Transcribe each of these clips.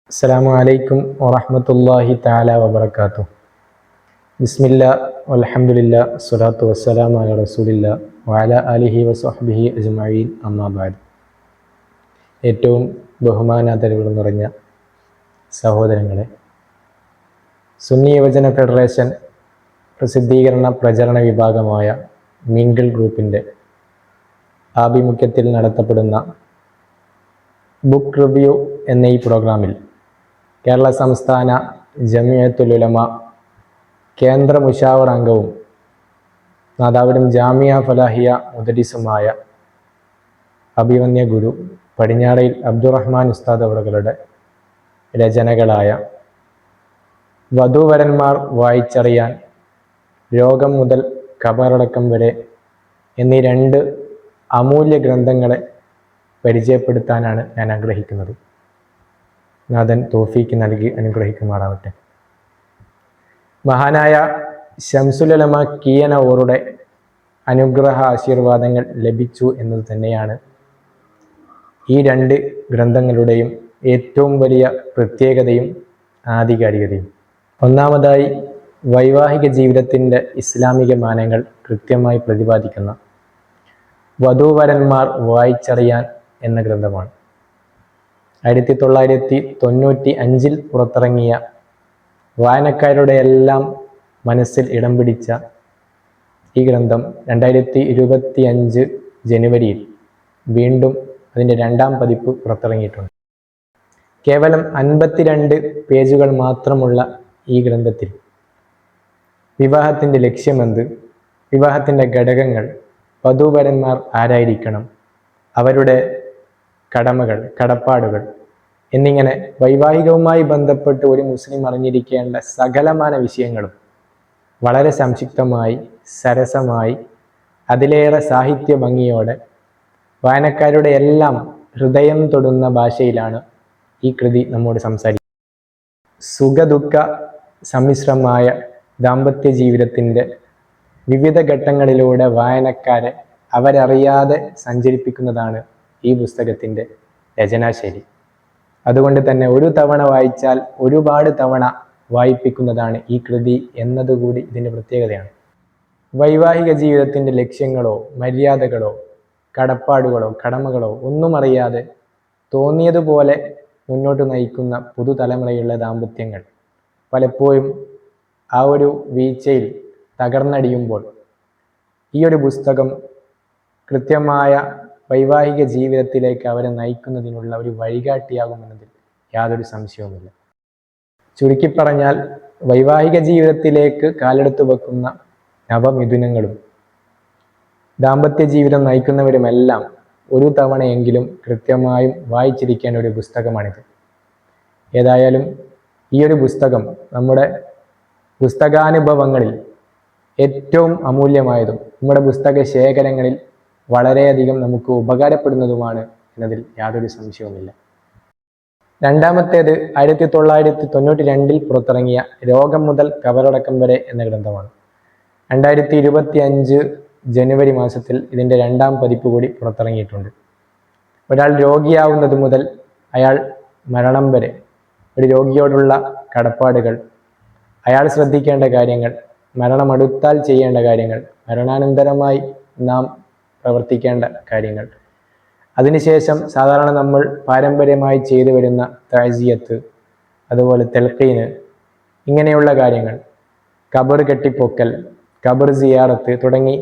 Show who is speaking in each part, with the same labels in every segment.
Speaker 1: അസ്സലാമു അലൈക്കും വറഹ്മത്തുള്ളാഹി തആല വബറകാതുഹു. ബിസ്മില്ലാ വൽഹംദുലില്ലാ സ്വലാത്തു വസ്സലാമു അലാ റസൂലില്ലാ വഅലാ ആലിഹി വസ്വഹ്ബിഹി അജ്മഈൻ. അമ്മാ ബഅദ്. ഏറ്റവും ബഹുമാനാദരവുകൾ നിറഞ്ഞ സഹോദരങ്ങളെ, സുന്നി യുവജന ഫെഡറേഷൻ പ്രസിദ്ധീകരണ പ്രചരണ വിഭാഗമായ മിങ്കിൾ ഗ്രൂപ്പിൻ്റെ ആഭിമുഖ്യത്തിൽ നടത്തപ്പെടുന്ന ബുക്ക് റിവ്യൂ എന്ന ഈ പ്രോഗ്രാമിൽ കേരള സംസ്ഥാന ജമിയത്തുൽ ഉലമ കേന്ദ്ര മുശാവറ അംഗവും നാദാപുരം ജാമിയ ഫലാഹിയ മുദരിസുമായ അഭിവന്യ ഗുരു പടിഞ്ഞാറയിൽ അബ്ദുറഹ്മാൻ ഉസ്താദ് അവറുകളുടെ രചനകളായ വധൂവരന്മാർ വായിച്ചറിയാൻ, രോഗം മുതൽ ഖബറടക്കം വരെ എന്നീ രണ്ട് അമൂല്യ ഗ്രന്ഥങ്ങളെ പരിചയപ്പെടുത്താനാണ് ഞാൻ ആഗ്രഹിക്കുന്നത്. നാഥൻ തൗഫീക്ക് നൽകി അനുഗ്രഹിക്കുമാറാവട്ടെ. മഹാനായ ശംസുൽ ഉലമ കീയനൂറുടെ അനുഗ്രഹ ആശീർവാദങ്ങൾ ലഭിച്ചു എന്നത് തന്നെയാണ് ഈ രണ്ട് ഗ്രന്ഥങ്ങളുടെയും ഏറ്റവും വലിയ പ്രത്യേകതയും ആധികാരികതയും. ഒന്നാമതായി, വൈവാഹിക ജീവിതത്തിൻ്റെ ഇസ്ലാമിക മാനങ്ങൾ കൃത്യമായി പ്രതിപാദിക്കുന്ന വധൂവരന്മാർ വായിച്ചറിയാൻ എന്ന ഗ്രന്ഥമാണ്. 1995 പുറത്തിറങ്ങിയ, വായനക്കാരുടെ എല്ലാം മനസ്സിൽ ഇടം പിടിച്ച ഈ ഗ്രന്ഥം 2025 ജനുവരിയിൽ വീണ്ടും അതിൻ്റെ രണ്ടാം പതിപ്പ് പുറത്തിറങ്ങിയിട്ടുണ്ട്. കേവലം 52 പേജുകൾ മാത്രമുള്ള ഈ ഗ്രന്ഥത്തിൽ വിവാഹത്തിൻ്റെ ലക്ഷ്യമെന്ത്, വിവാഹത്തിൻ്റെ ഘടകങ്ങൾ, വധൂവരന്മാർ ആരായിരിക്കണം, അവരുടെ കടമകൾ, കടപ്പാടുകൾ എന്നിങ്ങനെ വൈവാഹികവുമായി ബന്ധപ്പെട്ട് ഒരു മുസ്ലിം അറിഞ്ഞിരിക്കേണ്ട സകലമാന വിഷയങ്ങളും വളരെ സംക്ഷിപ്തമായി, സരസമായി, അതിലേറെ സാഹിത്യ ഭംഗിയോടെ വായനക്കാരുടെ എല്ലാം ഹൃദയം തൊടുന്ന ഭാഷയിലാണ് ഈ കൃതി നമ്മോട് സംസാരിക്കുന്നത്. സുഖദുഃഖ സമ്മിശ്രമായ ദാമ്പത്യ ജീവിതത്തിൻ്റെ വിവിധ ഘട്ടങ്ങളിലൂടെ വായനക്കാരെ അവരറിയാതെ സഞ്ചരിപ്പിക്കുന്നതാണ് ഈ പുസ്തകത്തിൻ്റെ രചനാശൈലി. അതുകൊണ്ട് തന്നെ ഒരു തവണ വായിച്ചാൽ ഒരുപാട് തവണ വായിപ്പിക്കുന്നതാണ് ഈ കൃതി എന്നതുകൂടി ഇതിൻ്റെ പ്രത്യേകതയാണ്. വൈവാഹിക ജീവിതത്തിൻ്റെ ലക്ഷ്യങ്ങളോ മര്യാദകളോ കടപ്പാടുകളോ കടമകളോ ഒന്നും അറിയാതെ തോന്നിയതുപോലെ മുന്നോട്ട് നയിക്കുന്ന പുതുതലമുറയുള്ള ദാമ്പത്യങ്ങൾ പലപ്പോഴും ആ ഒരു വീഴ്ചയിൽ തകർന്നടിയുമ്പോൾ ഈ ഒരു പുസ്തകം കൃത്യമായ വൈവാഹിക ജീവിതത്തിലേക്ക് അവരെ നയിക്കുന്നതിനുള്ള ഒരു വഴികാട്ടിയാകുമെന്നതിൽ യാതൊരു സംശയവുമില്ല. ചുരുക്കി പറഞ്ഞാൽ, വൈവാഹിക ജീവിതത്തിലേക്ക് കാലെടുത്തു വെക്കുന്ന നവമിഥുനങ്ങളും ദാമ്പത്യ ജീവിതം നയിക്കുന്നവരുമെല്ലാം ഒരു തവണയെങ്കിലും കൃത്യമായും വായിച്ചിരിക്കേണ്ട ഒരു പുസ്തകമാണിത്. ഏതായാലും ഈ ഒരു പുസ്തകം നമ്മുടെ പുസ്തകാനുഭവങ്ങളിൽ ഏറ്റവും അമൂല്യമായതും നമ്മുടെ പുസ്തക ശേഖരങ്ങളിൽ വളരെയധികം നമുക്ക് ഉപകാരപ്പെടുന്നതുമാണ് എന്നതിൽ യാതൊരു സംശയവുമില്ല. രണ്ടാമത്തേത് 1992 പുറത്തിറങ്ങിയ രോഗം മുതൽ ഖബറടക്കം വരെ എന്ന ഗ്രന്ഥമാണ്. 2025 ജനുവരി മാസത്തിൽ ഇതിൻ്റെ രണ്ടാം പതിപ്പ് കൂടി പുറത്തിറങ്ങിയിട്ടുണ്ട്. ഒരാൾ രോഗിയാവുന്നത് മുതൽ അയാൾ മരണം വരെ ഒരു രോഗിയോടുള്ള കടപ്പാടുകൾ, അയാൾ ശ്രദ്ധിക്കേണ്ട കാര്യങ്ങൾ, മരണമടുത്താൽ ചെയ്യേണ്ട കാര്യങ്ങൾ, മരണാനന്തരമായി നാം പ്രവർത്തിക്കേണ്ട കാര്യങ്ങൾ, അതിനുശേഷം സാധാരണ നമ്മൾ പാരമ്പര്യമായി ചെയ്തു വരുന്ന തഅസിയത്ത്, അതുപോലെ തെൽഖീന്, ഇങ്ങനെയുള്ള കാര്യങ്ങൾ, ഖബർ കെട്ടിപ്പൊക്കൽ, ഖബർ സിയാറത്ത് തുടങ്ങി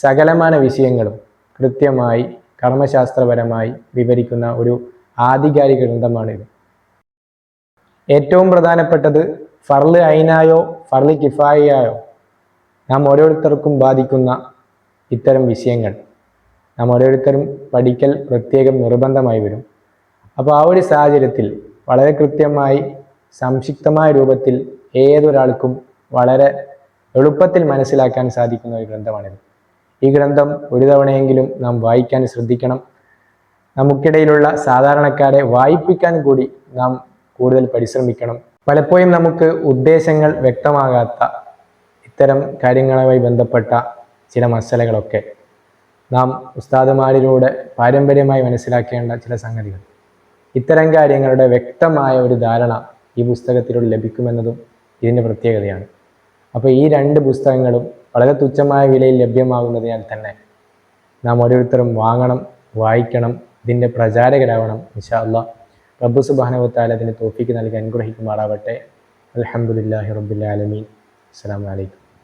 Speaker 1: സകലമാന വിഷയങ്ങളും കൃത്യമായി കർമ്മശാസ്ത്രപരമായി വിവരിക്കുന്ന ഒരു ആധികാരിക ഗ്രന്ഥമാണിത്. ഏറ്റവും പ്രധാനപ്പെട്ടത് ഫർള് ഐനായോ ഫർള് കിഫായയോ നാം ഓരോരുത്തർക്കും ബാധിക്കുന്ന ഇത്തരം വിഷയങ്ങൾ നാം ഓരോരുത്തരും പഠിക്കൽ പ്രത്യേകം നിർബന്ധമായി വരും. അപ്പോൾ ആ ഒരു സാഹചര്യത്തിൽ വളരെ കൃത്യമായി സംക്ഷിപ്തമായ രൂപത്തിൽ ഏതൊരാൾക്കും വളരെ എളുപ്പത്തിൽ മനസ്സിലാക്കാൻ സാധിക്കുന്ന ഒരു ഗ്രന്ഥമാണിത്. ഈ ഗ്രന്ഥം ഒരു തവണയെങ്കിലും നാം വായിക്കാൻ ശ്രദ്ധിക്കണം. നമുക്കിടയിലുള്ള സാധാരണക്കാരെ വായിപ്പിക്കാൻ കൂടി നാം കൂടുതൽ പരിശ്രമിക്കണം. പലപ്പോഴും നമുക്ക് ഉദ്ദേശങ്ങൾ വ്യക്തമാകാത്ത ഇത്തരം കാര്യങ്ങളുമായി ബന്ധപ്പെട്ട ചില മസലകളൊക്കെ നാം ഉസ്താദുമാരിലൂടെ പാരമ്പര്യമായി മനസ്സിലാക്കേണ്ട ചില സംഗതികൾ ഇത്തരം കാര്യങ്ങളുടെ വ്യക്തമായ ഒരു ധാരണ ഈ പുസ്തകത്തിലൂടെ ലഭിക്കുമെന്നതും ഇതിൻ്റെ പ്രത്യേകതയാണ്. അപ്പോൾ ഈ രണ്ട് പുസ്തകങ്ങളും വളരെ തുച്ഛമായ വിലയിൽ ലഭ്യമാകുന്നതിനാൽ തന്നെ നാം ഓരോരുത്തരും വാങ്ങണം, വായിക്കണം, ഇതിൻ്റെ പ്രചാരകരാവണം. ഇൻഷാ അല്ലാഹ് റബ്ബ് സുബ്ഹാനഹു വ തആല അതിന് തൗഫീഖ് നൽകി അനുഗ്രഹിക്കുമാറാവട്ടെ. അൽഹംദുലില്ലാഹി റബ്ബിൽ ആലമീൻ. അസ്സലാമു അലൈക്കും.